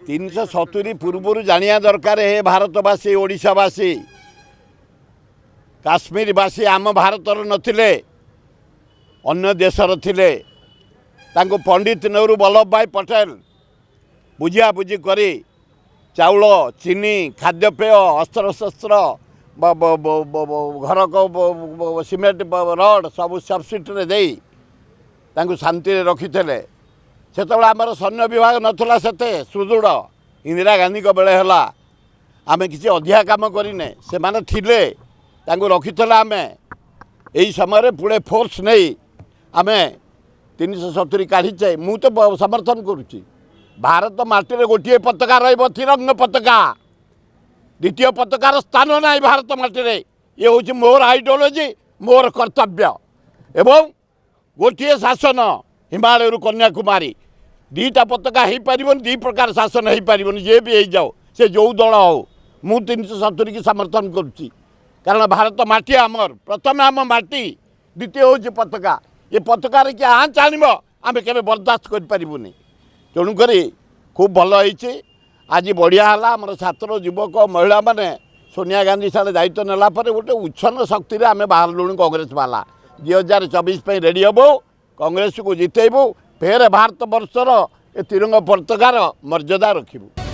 370 पूर्व जानिया दरकार हे भारतवासी ओडिशावासी काश्मीरवासी आम भारतर नथिले अन्य देशर थिले तांको पंडित नेहरू वल्लभ भाई पटेल बुझिया बुझी करी चाउल चीनी खाद्यपेय अस्त्रशस्त्र घर को सीमेंट रड सब सब्सिडी दे शांति रखी थे से आमर सैन्य विभाग नथला सेते सुदृढ़ इंदिरा गांधी को बेले हला आमे किसी अधिका काम करिने से माने थिले तांको रखी आमे यही समय पुणे फोर्स नहीं आमे 370 काढ़ीचे मु तो समर्थन करुच्ची भारत माटी गोटे पताका रही तिरंग पताका द्वितीय पताकार स्थान ना भारत माटी ये हूँ मोर आइडियोलोजी मोर कर्तव्य एवं गोटे शासन हिमालय कन्याकुमारी दीटा पताका हो पार दी प्रकार शासन हो पार जे भी हो जाओ से जो दल हो मु 370 की समर्थन करुच्ची कारण भारत माटी आमर प्रथम आम माटी द्वितीय हूँ पताका ये पताकार किए आँच आण आम के बर्दाश्त करें तेणुक खूब भल हो आज बढ़िया है आम छात्र युवक महिला माने सोनिया गांधी सारे दायित्व नेला गोटे उच्छन शक्ति आम बाहर लुणु कांग्रेस वाला 2024 रेडी हबो कांग्रेस को जितेबू फेर भारत वर्षर ए तिरंगा पताकार मर्यादा रखिबू।